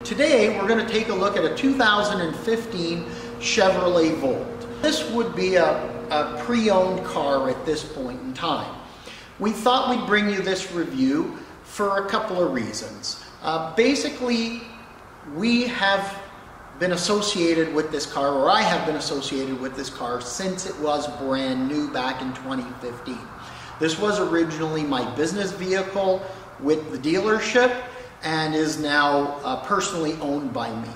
Today we're going to take a look at a 2015 Chevrolet Volt. This would be a pre-owned car at this point in time. We thought we'd bring you this review for a couple of reasons. Basically, we have been associated with this car, or I have been associated with this car since it was brand new back in 2015. This was originally my business vehicle with the dealership and is now personally owned by me.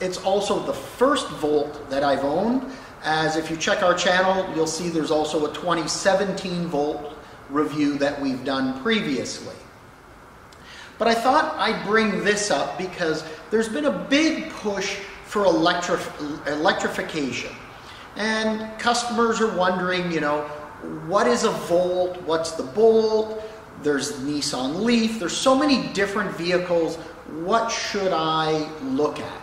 It's also the first Volt that I've owned, as if you check our channel, you'll see there's also a 2017 Volt review that we've done previously. But I thought I'd bring this up because there's been a big push for electrification. And customers are wondering, you know, what is a Volt? What's the Bolt? There's Nissan Leaf. There's so many different vehicles. What should I look at?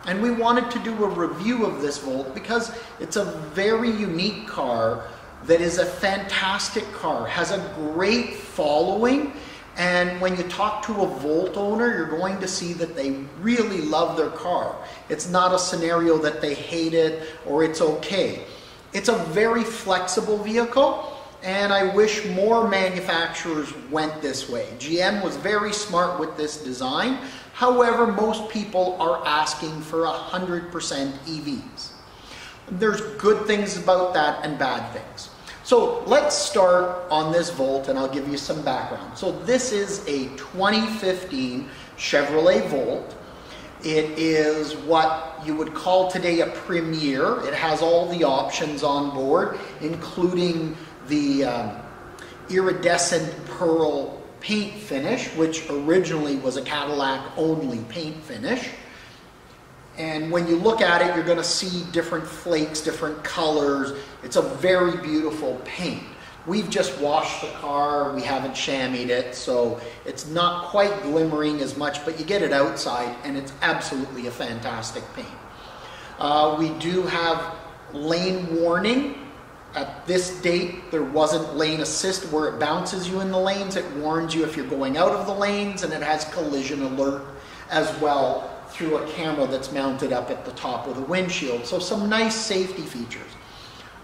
And we wanted to do a review of this Volt because it's a very unique car that is a fantastic car, has a great following, and when you talk to a Volt owner, you're going to see that they really love their car. It's not a scenario that they hate it or it's okay. It's a very flexible vehicle, and I wish more manufacturers went this way. GM was very smart with this design. However, most people are asking for 100% EVs. There's good things about that and bad things. So let's start on this Volt and I'll give you some background. So this is a 2015 Chevrolet Volt. It is what you would call today a Premier. It has all the options on board, including the iridescent pearl paint finish, which originally was a Cadillac only paint finish. And when you look at it, you're going to see different flakes, different colors. It's a very beautiful paint. We've just washed the car, we haven't chamoised it, so it's not quite glimmering as much, but you get it outside and it's absolutely a fantastic paint. We do have lane warning. At this date, there wasn't lane assist where it bounces you in the lanes. It warns you if you're going out of the lanes, and it has collision alert as well through a camera that's mounted up at the top of the windshield. So some nice safety features.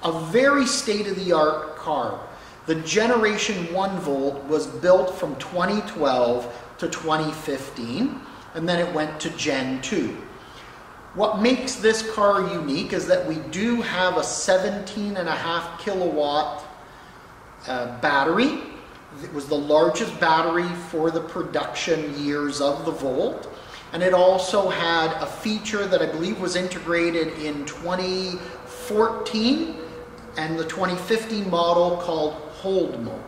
A very state-of-the-art car. The Generation 1 Volt was built from 2012 to 2015, and then it went to Gen 2. What makes this car unique is that we do have a 17.5 kilowatt battery. It was the largest battery for the production years of the Volt. And it also had a feature that I believe was integrated in 2014 and the 2015 model called Hold Mode.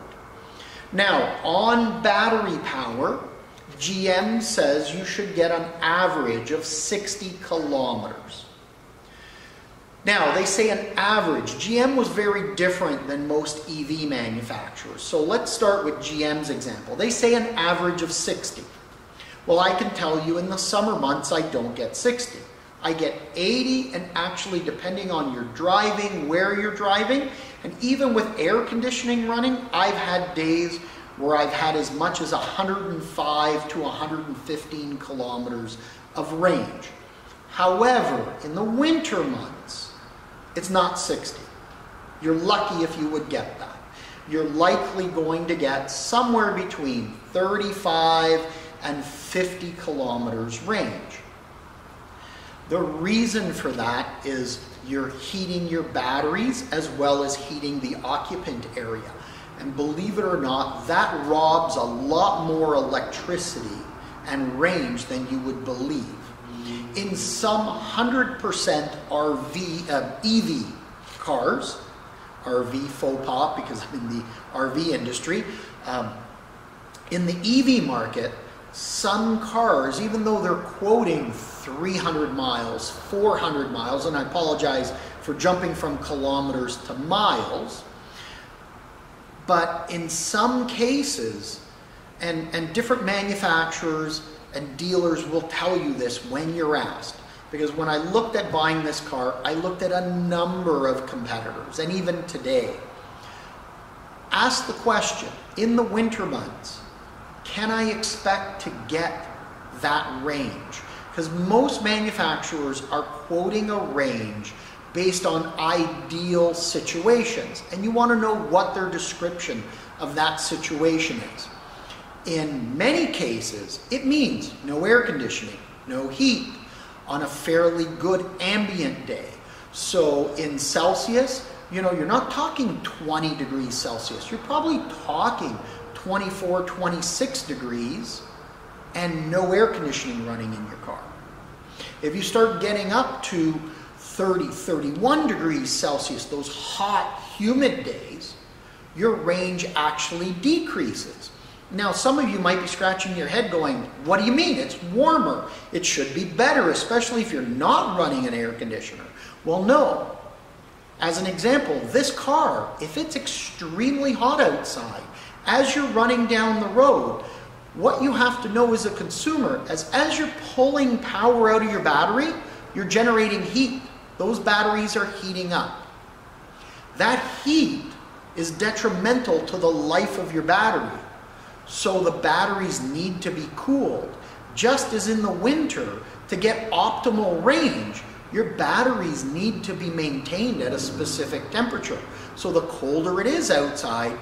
Now, on battery power, GM says you should get an average of 60 kilometers. Now, they say an average. GM was very different than most EV manufacturers. So let's start with GM's example. They say an average of 60. Well, I can tell you in the summer months, I don't get 60. I get 80, and actually depending on your driving, where you're driving, and even with air conditioning running, I've had days where I've had as much as 105 to 115 kilometers of range. However, in the winter months, it's not 60. You're lucky if you would get that. You're likely going to get somewhere between 35 and 50 kilometers range. The reason for that is you're heating your batteries as well as heating the occupant area. And believe it or not, that robs a lot more electricity and range than you would believe. In some 100% EV cars, RV faux pas because I'm in the RV industry, in the EV market, some cars, even though they're quoting 300 miles, 400 miles, and I apologize for jumping from kilometers to miles, but in some cases, and different manufacturers and dealers will tell you this when you're asked, because when I looked at buying this car, I looked at a number of competitors, and even today, ask the question, in the winter months, can I expect to get that range? because most manufacturers are quoting a range based on ideal situations, and you want to know what their description of that situation is. In many cases, it means no air conditioning, no heat, on a fairly good ambient day. So in Celsius, you're not talking 20 degrees Celsius. You're probably talking 24, 26 degrees and no air conditioning running in your car. If you start getting up to 30, 31 degrees Celsius, those hot, humid days, your range actually decreases. Now, some of you might be scratching your head going, what do you mean? It's warmer. It should be better, especially if you're not running an air conditioner. Well, no. As an example, this car, if it's extremely hot outside, as you're running down the road, what you have to know as a consumer, as you're pulling power out of your battery, you're generating heat. Those batteries are heating up. That heat is detrimental to the life of your battery. So the batteries need to be cooled. Just as in the winter, to get optimal range, your batteries need to be maintained at a specific temperature. So the colder it is outside,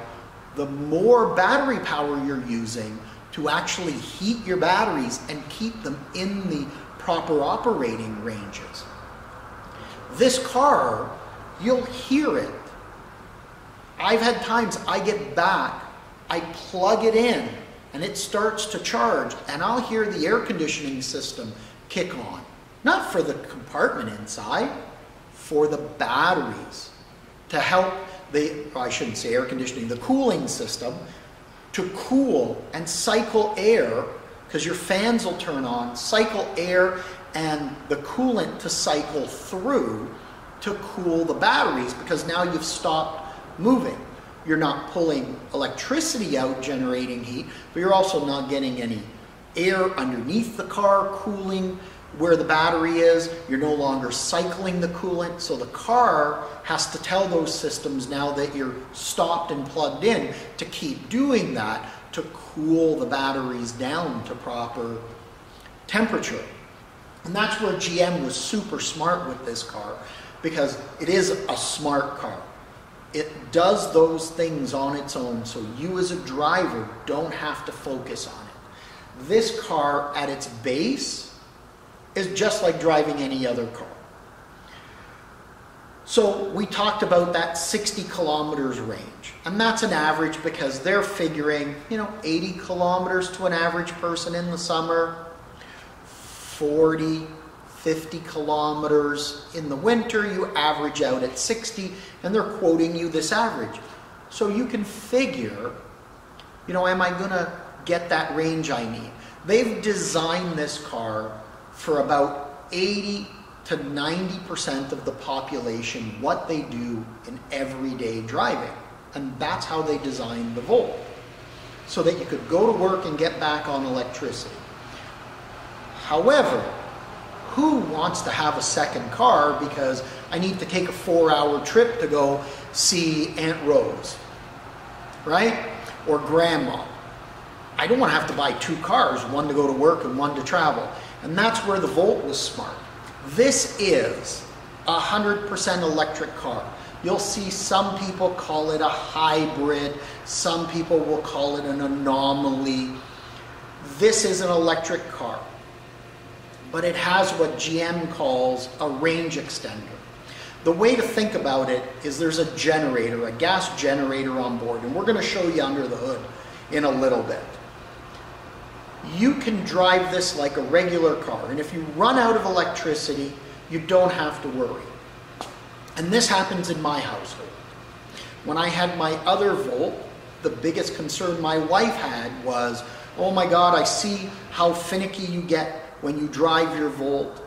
the more battery power you're using to actually heat your batteries and keep them in the proper operating ranges. This car, you'll hear it. I've had times I get back, I plug it in, and it starts to charge, and I'll hear the air conditioning system kick on. Not for the compartment inside, for the batteries, to help I shouldn't say air conditioning, the cooling system, to cool and cycle air, because your fans will turn on, cycle air and the coolant to cycle through to cool the batteries, because now you've stopped moving. You're not pulling electricity out generating heat, but you're also not getting any air underneath the car cooling where the battery is. You're no longer cycling the coolant, so the car has to tell those systems now that you're stopped and plugged in to keep doing that to cool the batteries down to proper temperature. And that's where GM was super smart with this car, because it is a smart car. It does those things on its own, so you as a driver don't have to focus on it. This car at its base is just like driving any other car. So we talked about that 60 kilometers range, and that's an average because they're figuring, 80 kilometers to an average person in the summer, 40, 50 kilometers in the winter, you average out at 60, and they're quoting you this average. So you can figure, am I going to get that range I need? They've designed this car for about 80 to 90% of the population, what they do in everyday driving. And that's how they designed the Volt, so that you could go to work and get back on electricity. However, who wants to have a second car because I need to take a 4-hour trip to go see Aunt Rose, right? Or Grandma. I don't want to have to buy 2 cars, one to go to work and one to travel. And that's where the Volt was smart. This is a 100% electric car. You'll see some people call it a hybrid. Some people will call it an anomaly. This is an electric car, but it has what GM calls a range extender. The way to think about it is there's a generator, a gas generator on board, and we're going to show you under the hood in a little bit. You can drive this like a regular car, and if you run out of electricity, you don't have to worry. And this happens in my household. When I had my other Volt, the biggest concern my wife had was, oh my God, I see how finicky you get when you drive your Volt.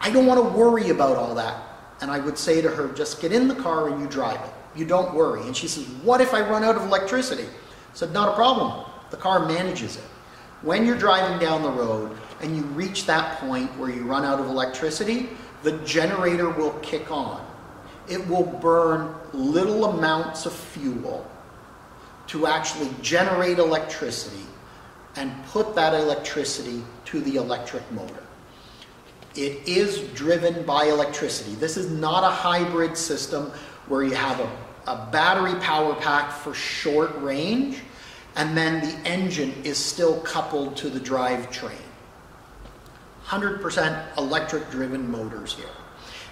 I don't want to worry about all that. And I would say to her, just get in the car and you drive it. You don't worry. And she says, what if I run out of electricity? I said, not a problem. The car manages it. When you're driving down the road and you reach that point where you run out of electricity, the generator will kick on. It will burn little amounts of fuel to actually generate electricity and put that electricity to the electric motor. It is driven by electricity. This is not a hybrid system where you have a battery power pack for short range and then the engine is still coupled to the drivetrain. 100% electric driven motors here.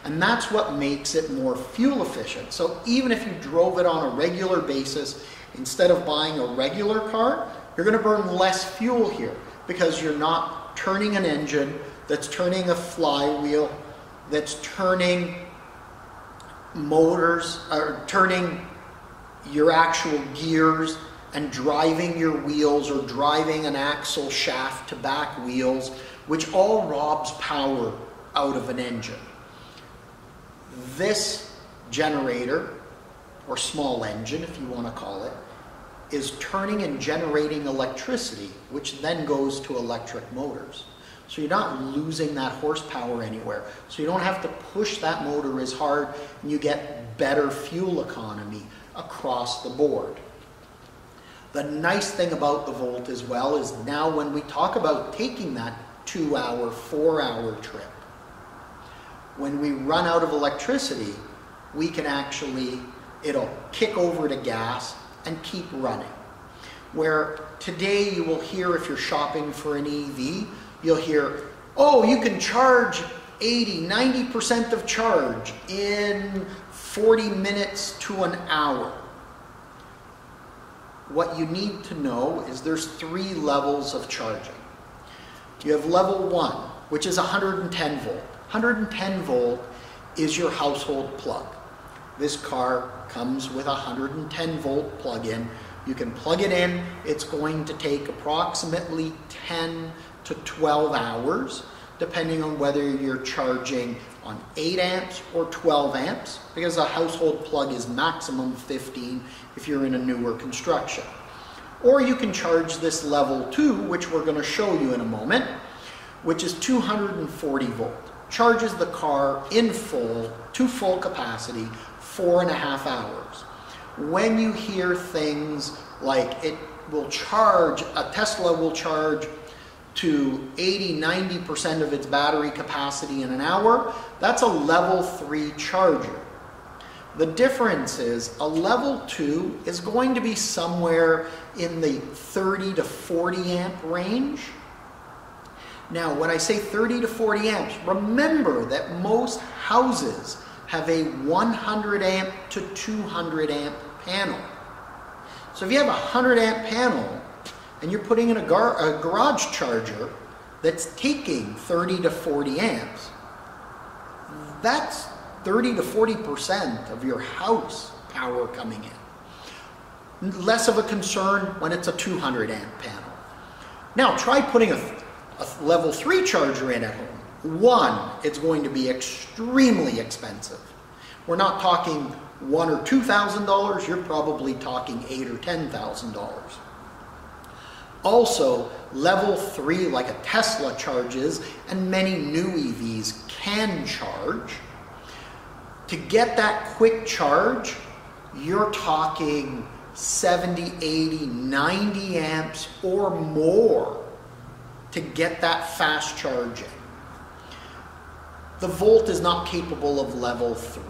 And that's what makes it more fuel efficient. So even if you drove it on a regular basis, instead of buying a regular car, you're going to burn less fuel here because you're not turning an engine that's turning a flywheel, that's turning motors, or turning your actual gears and driving your wheels or driving an axle shaft to back wheels, which all robs power out of an engine. This generator, or small engine if you want to call it, is turning and generating electricity, which then goes to electric motors. So you're not losing that horsepower anywhere. So you don't have to push that motor as hard and you get better fuel economy across the board. The nice thing about the Volt as well is now when we talk about taking that 2-hour, 4-hour trip, when we run out of electricity, we can actually, it'll kick over to gas and keep running. Where today you will hear, if you're shopping for an EV, you'll hear, oh, you can charge 80, 90% of charge in 40 minutes to an hour. What you need to know is there's 3 levels of charging. You have level 1, which is 110 volt. 110 volt is your household plug. This car comes with a 110 volt plug-in. You can plug it in. It's going to take approximately 10 to 12 hours, depending on whether you're charging on 8 amps or 12 amps, because a household plug is maximum 15 if you're in a newer construction. Or you can charge this level 2, which we're going to show you in a moment, which is 240 volt. Charges the car in full, to full capacity, 4.5 hours. When you hear things like it will charge, a Tesla will charge to 80, 90% of its battery capacity in an hour, that's a level 3 charger. The difference is a level 2 is going to be somewhere in the 30 to 40 amp range. Now, when I say 30 to 40 amps, remember that most houses have a 100 amp to 200 amp panel. So if you have a 100 amp panel and you're putting in a garage charger that's taking 30 to 40 amps, that's 30 to 40% of your house power coming in. Less of a concern when it's a 200 amp panel. Now try putting a level 3 charger in at home. One, it's going to be extremely expensive. We're not talking $1,000 or $2,000, you're probably talking $8,000 or $10,000. Also, level 3, like a Tesla charges, and many new EVs can charge. To get that quick charge, you're talking 70, 80, 90 amps or more to get that fast charging. The Volt is not capable of level 3.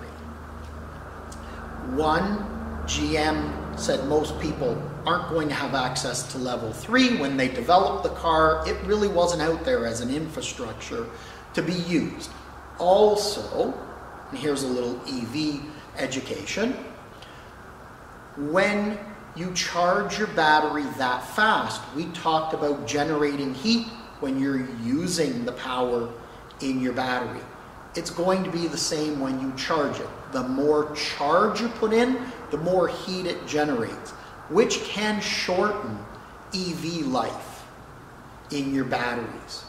One, GM said most people aren't going to have access to level 3. When they developed the car, it really wasn't out there as an infrastructure to be used. Also, and here's a little EV education, when you charge your battery that fast, we talked about generating heat when you're using the power in your battery. It's going to be the same when you charge it. The more charge you put in, the more heat it generates, which can shorten EV life in your batteries.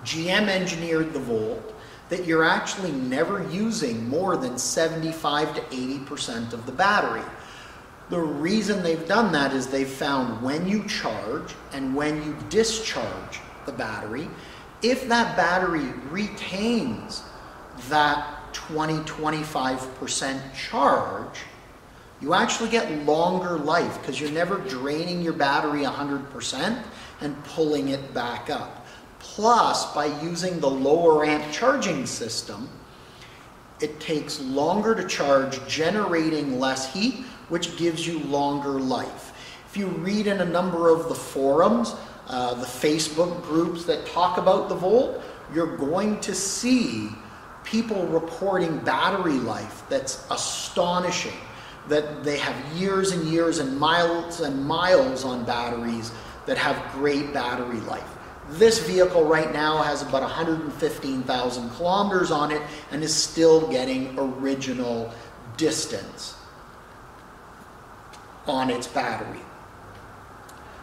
GM engineered the Volt that you're actually never using more than 75 to 80% of the battery. The reason they've done that is they've found when you charge and when you discharge the battery, if that battery retains that 20-25% charge, you actually get longer life because you're never draining your battery 100% and pulling it back up. Plus, by using the lower amp charging system, it takes longer to charge, generating less heat, which gives you longer life. If you read in a number of the forums, the Facebook groups that talk about the Volt, you're going to see people reporting battery life that's astonishing, that they have years and years and miles on batteries that have great battery life. This vehicle right now has about 115,000 kilometers on it and is still getting original distance on its battery.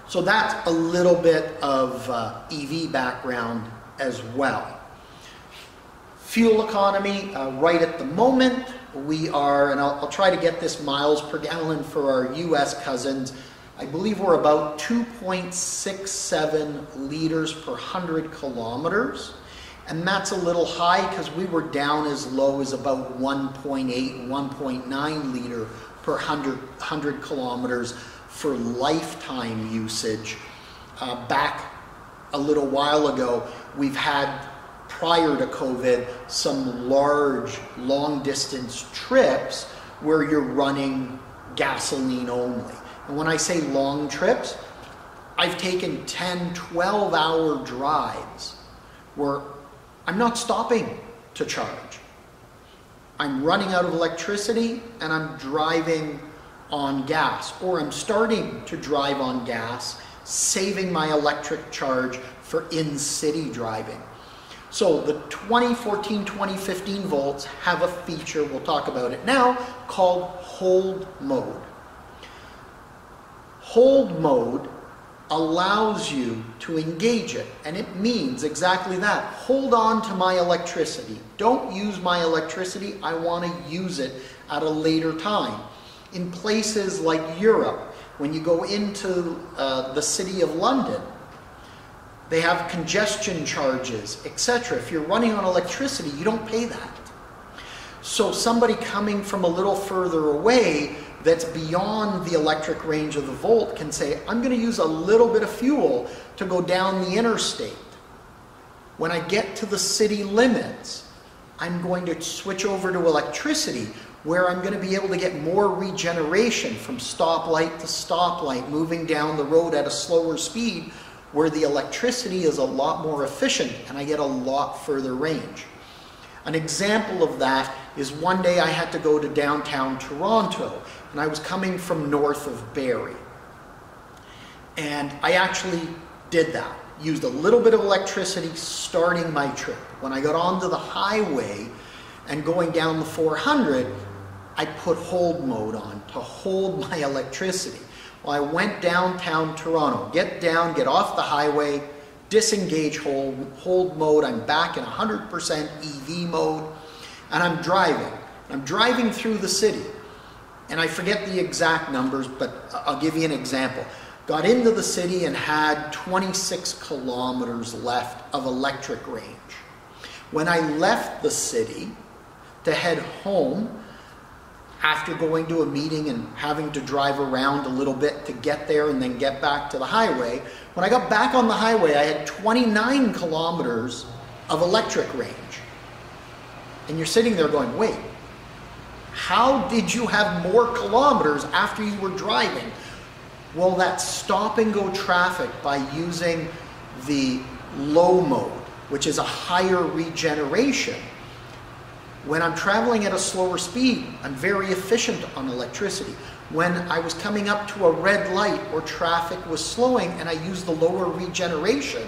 So that's a little bit of EV background as well. Fuel economy, right at the moment, we are, and I'll try to get this miles per gallon for our US cousins, I believe we're about 2.67 liters per 100 kilometers. And that's a little high because we were down as low as about 1.8, 1.9 liter per 100 kilometers for lifetime usage. Back a little while ago, we've had, prior to COVID, some large long distance trips where you're running gasoline only. And when I say long trips, I've taken 10, 12-hour drives where I'm not stopping to charge. I'm running out of electricity and I'm driving on gas, or I'm starting to drive on gas, saving my electric charge for in-city driving. So the 2014, 2015 Volts have a feature, we'll talk about it now, called hold mode. Hold mode allows you to engage it, and it means exactly that. Hold on to my electricity. Don't use my electricity. I want to use it at a later time. In places like Europe, when you go into the city of London, they have congestion charges, etc. If you're running on electricity, you don't pay that. So somebody coming from a little further away that's beyond the electric range of the Volt can say, I'm going to use a little bit of fuel to go down the interstate. When I get to the city limits, I'm going to switch over to electricity, where I'm going to be able to get more regeneration from stoplight to stoplight, moving down the road at a slower speed, where the electricity is a lot more efficient and I get a lot further range. An example of that is one day I had to go to downtown Toronto, and I was coming from north of Barrie. And I actually did that, used a little bit of electricity starting my trip. When I got onto the highway and going down the 400, I put hold mode on to hold my electricity. Well, I went downtown Toronto, get down, get off the highway, disengage hold mode, I'm back in 100% EV mode, and I'm driving. I'm driving through the city, and I forget the exact numbers, but I'll give you an example. Got into the city and had 26 kilometers left of electric range. When I left the city to head home, after going to a meeting and having to drive around a little bit to get there and then get back to the highway, when I got back on the highway, I had 29 kilometers of electric range. And you're sitting there going, wait, how did you have more kilometers after you were driving? Well, that's stop and go traffic by using the low mode, which is a higher regeneration. When I'm traveling at a slower speed, I'm very efficient on electricity. When I was coming up to a red light or traffic was slowing and I used the lower regeneration,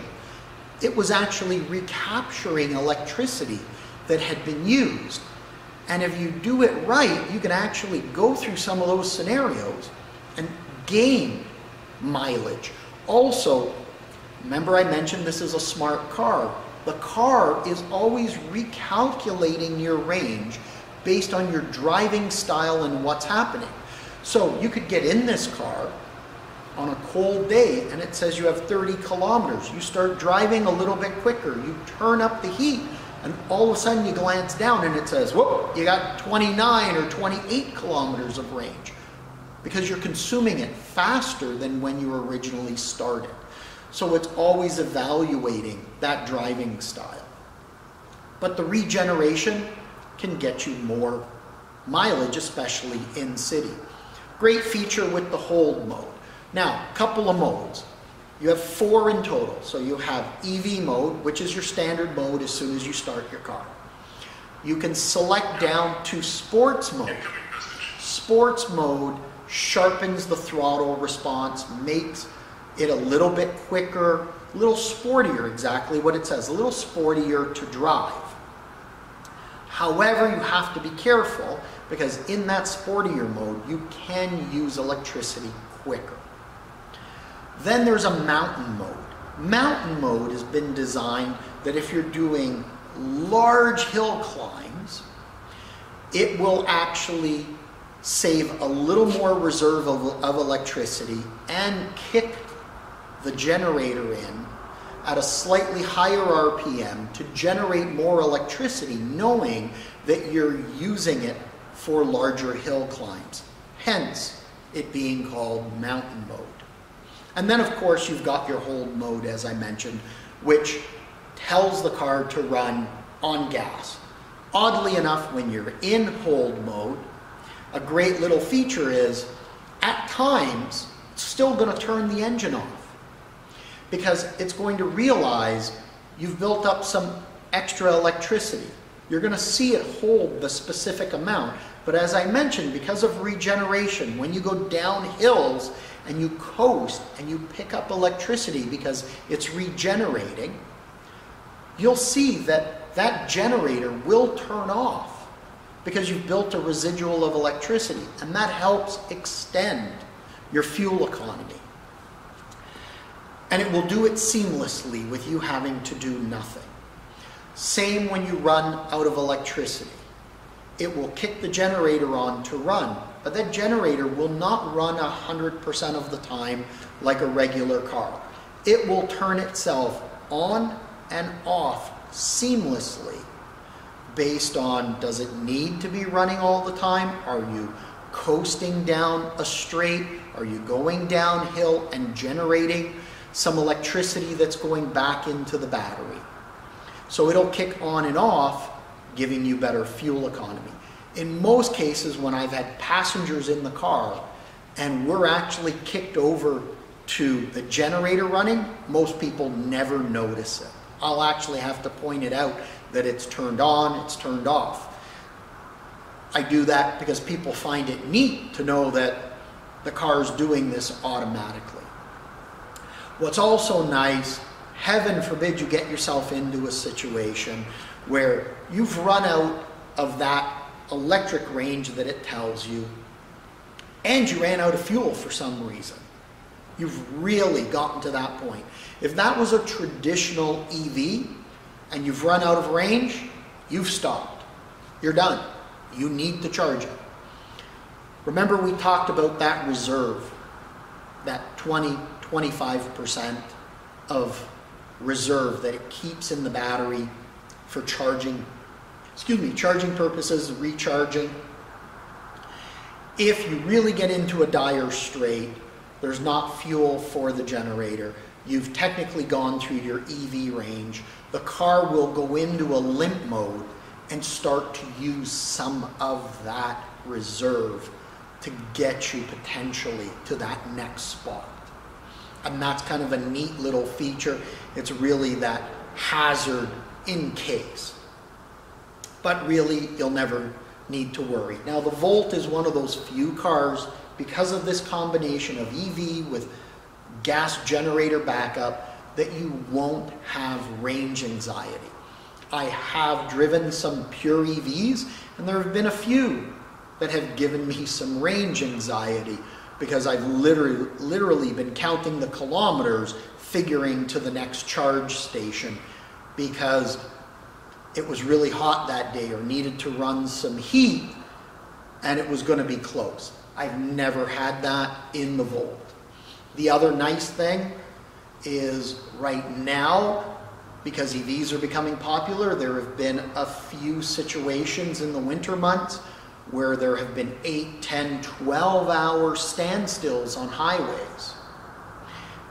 it was actually recapturing electricity that had been used. And if you do it right, you can actually go through some of those scenarios and gain mileage. Also, remember I mentioned this is a smart car. The car is always recalculating your range based on your driving style and what's happening. So you could get in this car on a cold day and it says you have 30 kilometers. You start driving a little bit quicker. You turn up the heat and all of a sudden you glance down and it says, whoa, you got 29 or 28 kilometers of range because you're consuming it faster than when you originally started. So it's always evaluating that driving style. But the regeneration can get you more mileage, especially in city. Great feature with the hold mode. Now, a couple of modes. You have 4 in total. So you have EV mode, which is your standard mode as soon as you start your car. You can select down to sports mode. Sports mode sharpens the throttle response, makes it a little bit quicker, a little sportier, exactly what it says, a little sportier to drive. However, you have to be careful because in that sportier mode, you can use electricity quicker. Then there's a mountain mode. Mountain mode has been designed that if you're doing large hill climbs, it will actually save a little more reserve of electricity and kick the generator in at a slightly higher RPM to generate more electricity, knowing that you're using it for larger hill climbs. Hence, it being called mountain mode. And then, of course, you've got your hold mode, as I mentioned, which tells the car to run on gas. Oddly enough, when you're in hold mode, a great little feature is, at times, it's still going to turn the engine off because it's going to realize you've built up some extra electricity. You're going to see it hold the specific amount, but as I mentioned, because of regeneration, when you go down hills and you coast and you pick up electricity because it's regenerating, you'll see that that generator will turn off because you've built a residual of electricity, and that helps extend your fuel economy. And it will do it seamlessly with you having to do nothing. Same when you run out of electricity. It will kick the generator on to run, but that generator will not run 100% of the time like a regular car. It will turn itself on and off seamlessly based on, does it need to be running all the time? Are you coasting down a straight? Are you going downhill and generating some electricity that's going back into the battery? So it'll kick on and off, giving you better fuel economy. In most cases, when I've had passengers in the car and we're actually kicked over to the generator running, most people never notice it. I'll actually have to point it out that it's turned on, it's turned off. I do that because people find it neat to know that the car's doing this automatically. What's also nice, heaven forbid you get yourself into a situation where you've run out of that electric range that it tells you, and you ran out of fuel for some reason. You've really gotten to that point. If that was a traditional EV and you've run out of range, you've stopped. You're done. You need to charge it. Remember, we talked about that reserve, that 20-25% of reserve that it keeps in the battery for charging purposes, recharging. If you really get into a dire strait, there's not fuel for the generator, you've technically gone through your EV range, the car will go into a limp mode and start to use some of that reserve to get you potentially to that next spot. And that's kind of a neat little feature. It's really that hazard in case. But really, you'll never need to worry. Now, the Volt is one of those few cars, because of this combination of EV with gas generator backup, that you won't have range anxiety. I have driven some pure EVs, and there have been a few that have given me some range anxiety because I've literally been counting the kilometers, figuring to the next charge station because it was really hot that day or needed to run some heat and it was going to be close. I've never had that in the Volt. The other nice thing is right now, because EVs are becoming popular, there have been a few situations in the winter months where there have been 8, 10, 12-hour standstills on highways.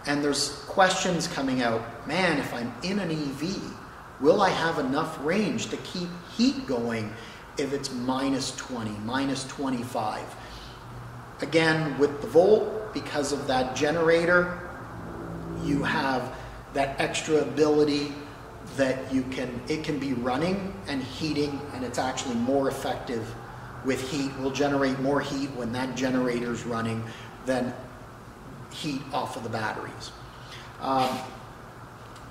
And there's questions coming out, man, if I'm in an EV, will I have enough range to keep heat going if it's minus 20, minus 25? Again, with the Volt, because of that generator, you have that extra ability that it can be running and heating, and it's actually more effective with heat. Will generate more heat when that generator's running than heat off of the batteries.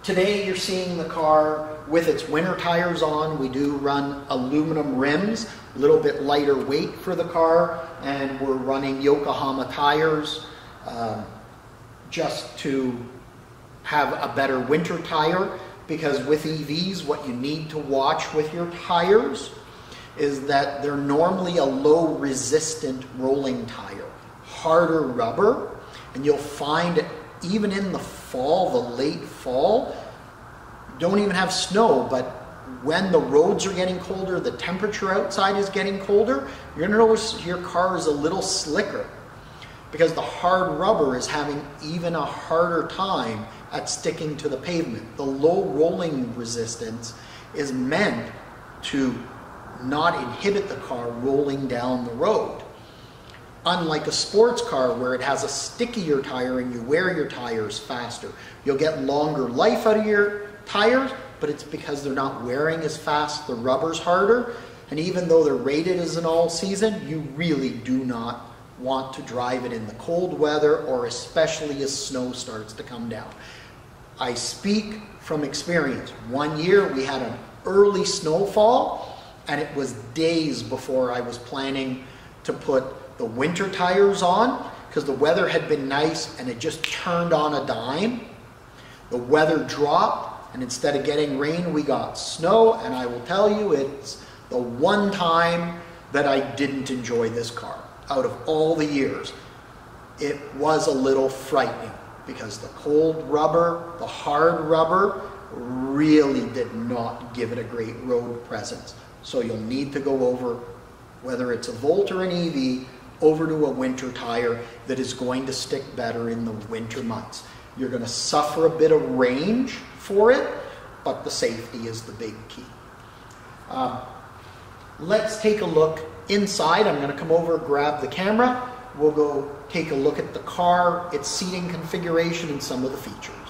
Today you're seeing the car with its winter tires on. We do run aluminum rims, a little bit lighter weight for the car, and we're running Yokohama tires just to have a better winter tire, because with EVs what you need to watch with your tires is that they're normally a low resistant rolling tire, harder rubber, and you'll find even in the fall, the late fall, don't even have snow, but when the roads are getting colder, the temperature outside is getting colder, you're going to notice your car is a little slicker because the hard rubber is having even a harder time at sticking to the pavement. The low rolling resistance is meant to not inhibit the car rolling down the road. Unlike a sports car where it has a stickier tire and you wear your tires faster. You'll get longer life out of your tires, but it's because they're not wearing as fast, the rubber's harder, and even though they're rated as an all-season, you really do not want to drive it in the cold weather, or especially as snow starts to come down. I speak from experience. One year we had an early snowfall, and it was days before I was planning to put the winter tires on, because the weather had been nice and it just turned on a dime. The weather dropped, and instead of getting rain, we got snow, and I will tell you, it's the one time that I didn't enjoy this car. Out of all the years, it was a little frightening because the cold rubber, the hard rubber, really did not give it a great road presence. So you'll need to go over, whether it's a Volt or an EV, over to a winter tire that is going to stick better in the winter months. You're going to suffer a bit of range for it, but the safety is the big key. Let's take a look inside. I'm going to come over, grab the camera. We'll go take a look at the car, its seating configuration, and some of the features.